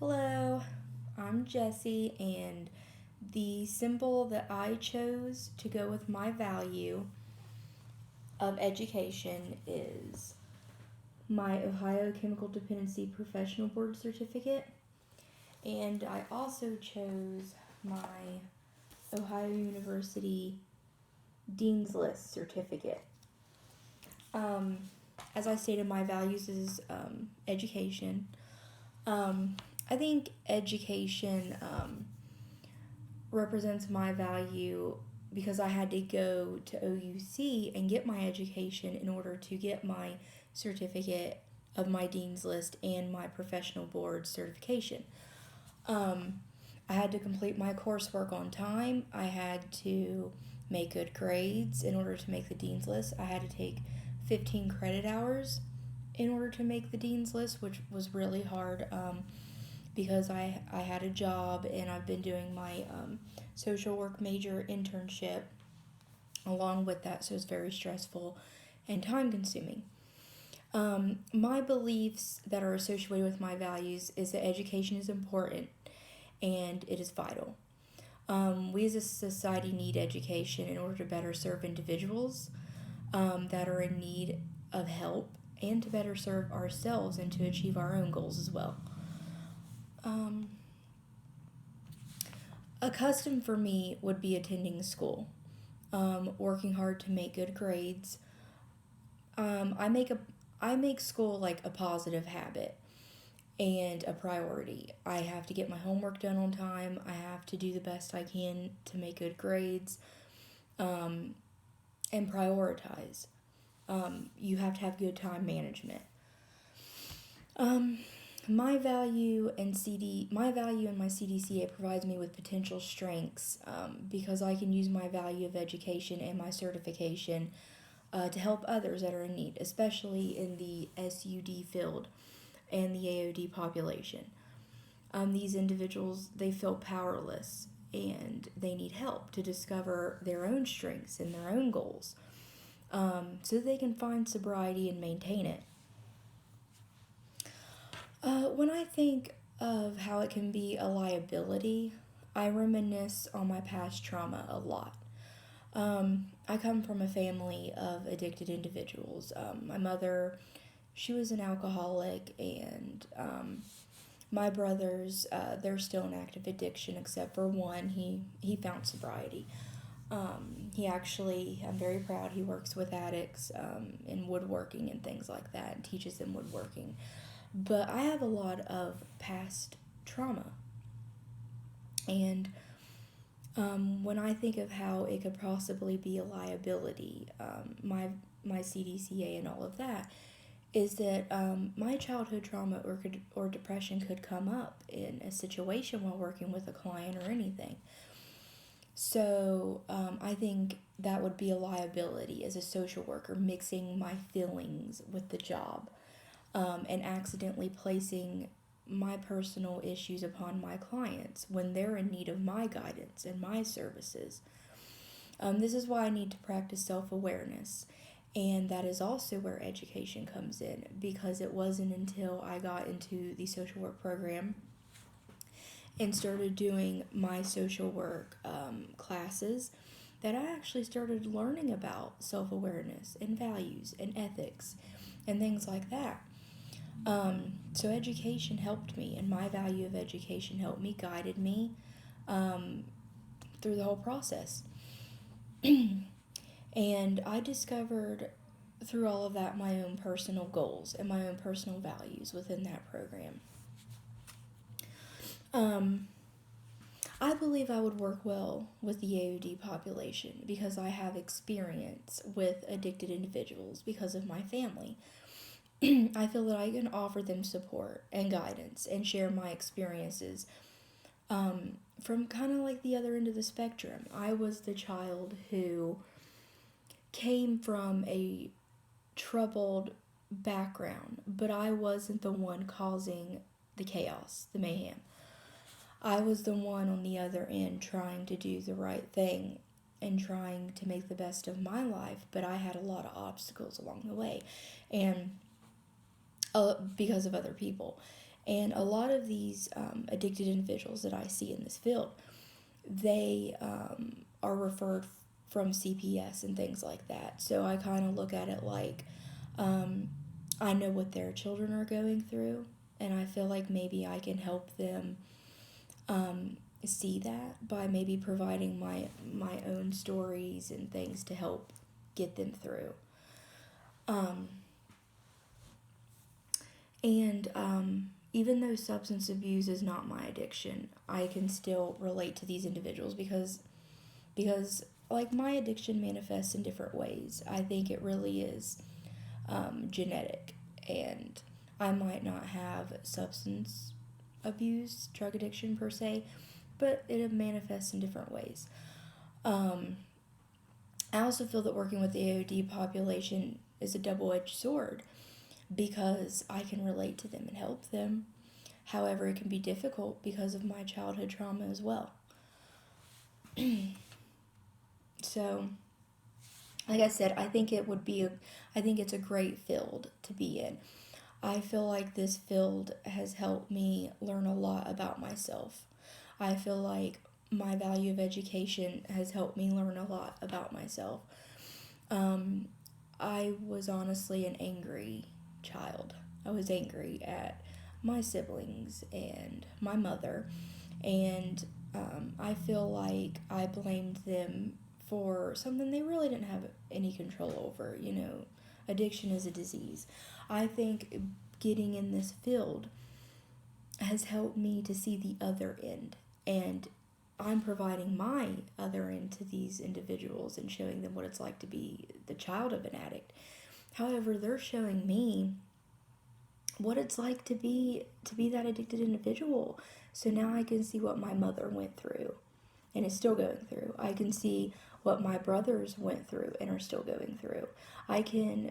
Hello, I'm Jessie, and the symbol that I chose to go with my value of education is my Ohio Chemical Dependency Professional Board Certificate, and I also chose my Ohio University Dean's List Certificate. Um, as I stated, my values is education. I think education represents my value because I had to go to OUC and get my education in order to get my certificate of my Dean's List and my professional board certification. I had to complete my coursework on time. I had to make good grades in order to make the Dean's List. I had to take 15 credit hours in order to make the Dean's List, which was really hard because I had a job and I've been doing my social work major internship along with that, so it's very stressful and time consuming. My beliefs that are associated with my values is that education is important and it is vital. We as a society need education in order to better serve individuals that are in need of help and to better serve ourselves and to achieve our own goals as well. A custom for me would be attending school, working hard to make good grades. I make school like a positive habit and a priority. I have to get my homework done on time. I have to do the best I can to make good grades, and prioritize. You have to have good time management. My value and my CDCA provides me with potential strengths because I can use my value of education and my certification to help others that are in need, especially in the SUD field and the AOD population. These individuals, they feel powerless and they need help to discover their own strengths and their own goals so that they can find sobriety and maintain it. When I think of how it can be a liability, I reminisce on my past trauma a lot. I come from a family of addicted individuals. My mother, she was an alcoholic, and my brothers, they're still in active addiction except for one. He found sobriety. He actually, I'm very proud, he works with addicts in woodworking and things like that and teaches them woodworking. But I have a lot of past trauma. And when I think of how it could possibly be a liability, my CDCA and all of that, is that my childhood trauma or depression could come up in a situation while working with a client or anything. So I think that would be a liability as a social worker, mixing my feelings with the job and accidentally placing my personal issues upon my clients when they're in need of my guidance and my services. This is why I need to practice self-awareness, and that is also where education comes in, because it wasn't until I got into the social work program and started doing my social work classes that I actually started learning about self-awareness and values and ethics and things like that. So education helped me, and my value of education helped me, guided me through the whole process. And I discovered through all of that my own personal goals and my own personal values within that program. I believe I would work well with the AOD population because I have experience with addicted individuals because of my family. I feel that I can offer them support and guidance and share my experiences from kind of like the other end of the spectrum. I was the child who came from a troubled background, but I wasn't the one causing the chaos, the mayhem. I was the one on the other end trying to do the right thing and trying to make the best of my life, but I had a lot of obstacles along the way. And because of other people. And a lot of these addicted individuals that I see in this field, they are referred from CPS and things like that. So I kind of look at it like I know what their children are going through, and I feel like maybe I can help them see that by maybe providing my own stories and things to help get them through. And even though substance abuse is not my addiction, I can still relate to these individuals because like my addiction manifests in different ways. I think it really is genetic, and I might not have substance abuse, drug addiction per se, but it manifests in different ways. I also feel that working with the AOD population is a double-edged sword because I can relate to them and help them. However, it can be difficult because of my childhood trauma as well. So, like I said, I think it's a great field to be in. I feel like this field has helped me learn a lot about myself. I feel like my value of education has helped me learn a lot about myself. I was honestly an angry child. I was angry at my siblings and my mother, and I feel like I blamed them for something they really didn't have any control over. Addiction is a disease. I think getting in this field has helped me to see the other end, and I'm providing my other end to these individuals and showing them what it's like to be the child of an addict. However, they're showing me what it's like to be that addicted individual. So now I can see what my mother went through and is still going through. I can see what my brothers went through and are still going through. I can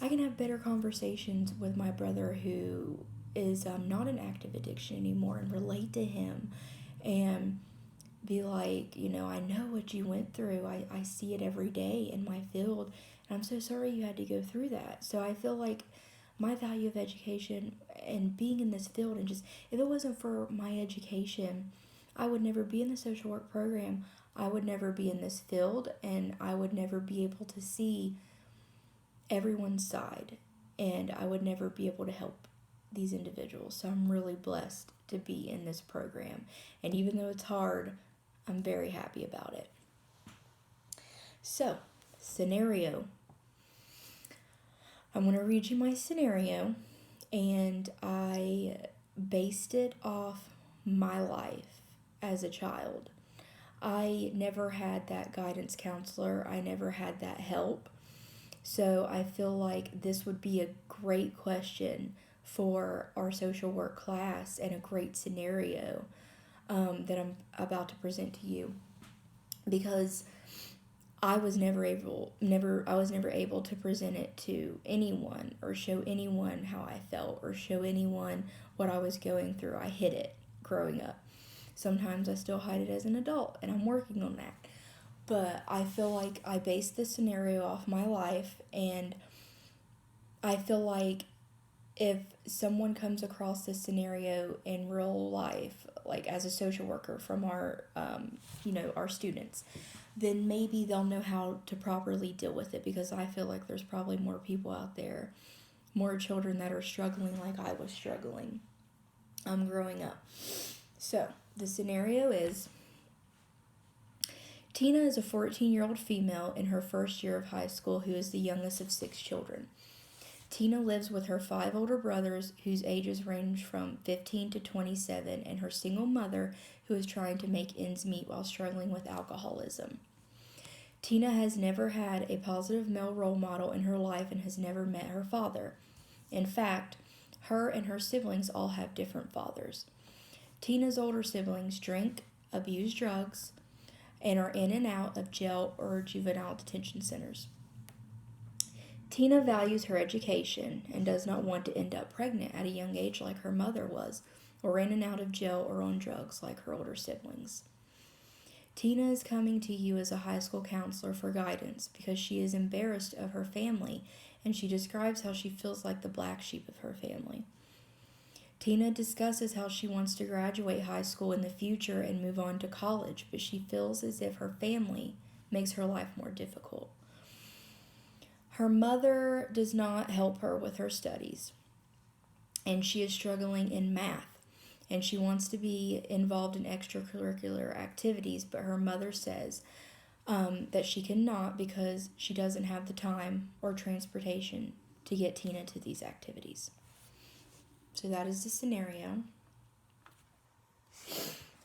have better conversations with my brother who is not an active addiction anymore and relate to him and be like, I know what you went through. I see it every day in my field, and I'm so sorry you had to go through that. So I feel like my value of education and being in this field, and just, if it wasn't for my education, I would never be in the social work program. I would never be in this field, and I would never be able to see everyone's side, and I would never be able to help these individuals. So I'm really blessed to be in this program, and even though it's hard, I'm very happy about it. So, scenario. I'm going to read you my scenario, and I based it off my life as a child. I never had that guidance counselor. I never had that help. So I feel like this would be a great question for our social work class and a great scenario that I'm about to present to you, because I was never able to present it to anyone or show anyone how I felt or show anyone what I was going through. I hid it growing up. Sometimes I still hide it as an adult, and I'm working on that. But I feel like I based this scenario off my life, and I feel like if someone comes across this scenario in real life, like as a social worker from our students, then maybe they'll know how to properly deal with it, because I feel like there's probably more people out there, more children that are struggling like I was struggling growing up. So, the scenario is, Tina is a 14-year-old female in her first year of high school who is the youngest of 6 children. Tina lives with her 5 older brothers whose ages range from 15 to 27 and her single mother who is trying to make ends meet while struggling with alcoholism. Tina has never had a positive male role model in her life and has never met her father. In fact, her and her siblings all have different fathers. Tina's older siblings drink, abuse drugs, and are in and out of jail or juvenile detention centers. Tina values her education and does not want to end up pregnant at a young age like her mother was, or in and out of jail or on drugs like her older siblings. Tina is coming to you as a high school counselor for guidance because she is embarrassed of her family, and she describes how she feels like the black sheep of her family. Tina discusses how she wants to graduate high school in the future and move on to college, but she feels as if her family makes her life more difficult. Her mother does not help her with her studies, and she is struggling in math, and she wants to be involved in extracurricular activities, but her mother says that she cannot because she doesn't have the time or transportation to get Tina to these activities. So that is the scenario.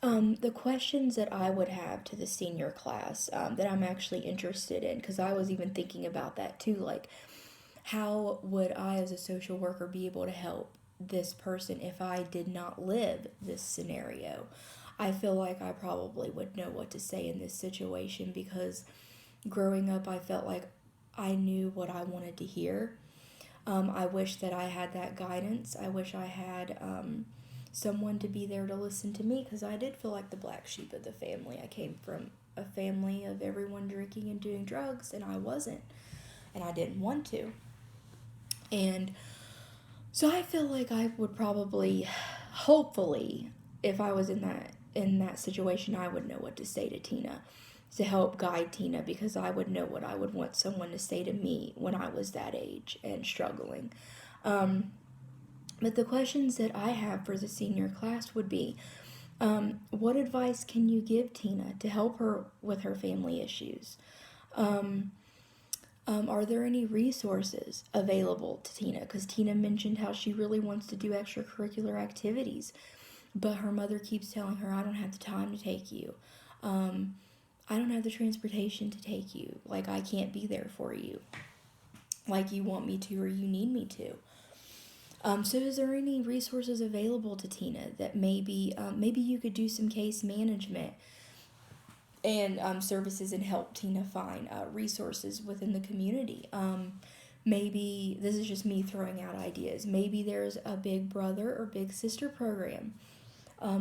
The questions that I would have to the senior class that I'm actually interested in, because I was even thinking about that too, like how would I as a social worker be able to help this person if I did not live this scenario? I feel like I probably would know what to say in this situation because growing up I felt like I knew what I wanted to hear. I wish that I had that guidance. I wish I had someone to be there to listen to me because I did feel like the black sheep of the family. I came from a family of everyone drinking and doing drugs, and I wasn't, and I didn't want to. And so I feel like I would probably, hopefully, if I was in that situation, I would know what to say to Tina to help guide Tina because I would know what I would want someone to say to me when I was that age and struggling. But the questions that I have for the senior class would be, what advice can you give Tina to help her with her family issues? Are there any resources available to Tina? Because Tina mentioned how she really wants to do extracurricular activities, but her mother keeps telling her, I don't have the time to take you. I don't have the transportation to take you. Like, I can't be there for you like you want me to or you need me to. So is there any resources available to Tina that maybe you could do some case management and services and help Tina find resources within the community? Maybe this is just me throwing out ideas. Maybe there's a big brother or big sister program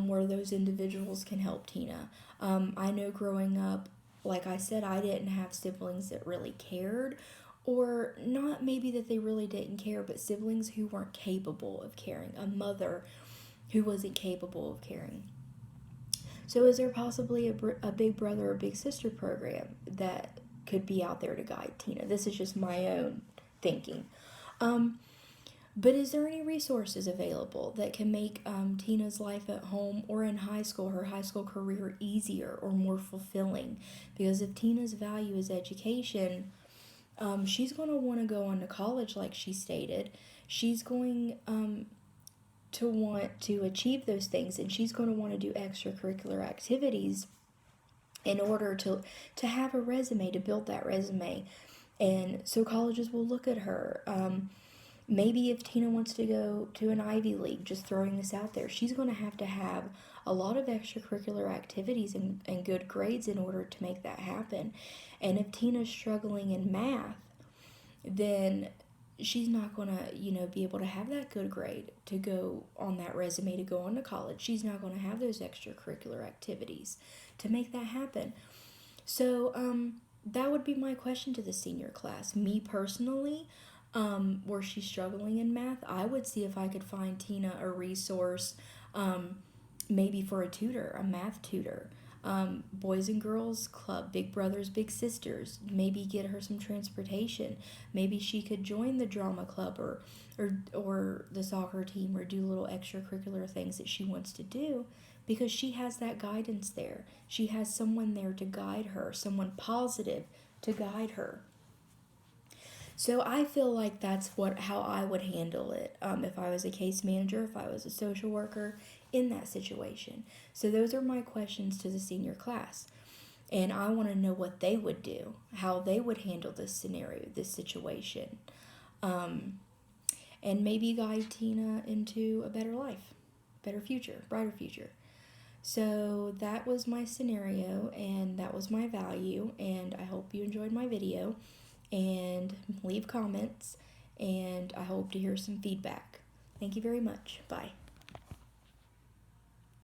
where those individuals can help Tina. I know growing up, like I said, I didn't have siblings that really cared, or not maybe that they really didn't care, but siblings who weren't capable of caring, a mother who wasn't capable of caring. So is there possibly a big brother or big sister program that could be out there to guide Tina? This is just my own thinking. But is there any resources available that can make Tina's life at home or in high school, her high school career, easier or more fulfilling? Because if Tina's value is education, she's going to want to go on to college like she stated. She's going to want to achieve those things, and she's going to want to do extracurricular activities in order to have a resume, to build that resume. And so colleges will look at her. Maybe if Tina wants to go to an Ivy League, just throwing this out there, she's going to have a lot of extracurricular activities and good grades in order to make that happen. And if Tina's struggling in math, then she's not going to, be able to have that good grade to go on that resume to go on to college. She's not going to have those extracurricular activities to make that happen. So that would be my question to the senior class. Me personally, where she's struggling in math, I would see if I could find Tina a resource, maybe for a tutor, a math tutor. Boys and Girls Club, Big Brothers, Big Sisters, maybe get her some transportation. Maybe she could join the drama club or the soccer team or do little extracurricular things that she wants to do because she has that guidance there. She has someone there to guide her, someone positive to guide her. So I feel like that's how I would handle it if I was a case manager, if I was a social worker in that situation. So those are my questions to the senior class. And I want to know what they would do, how they would handle this scenario, this situation. And maybe guide Tina into a better life, better future, brighter future. So that was my scenario and that was my value. And I hope you enjoyed my video. And leave comments, and I hope to hear some feedback. Thank you very much. Bye.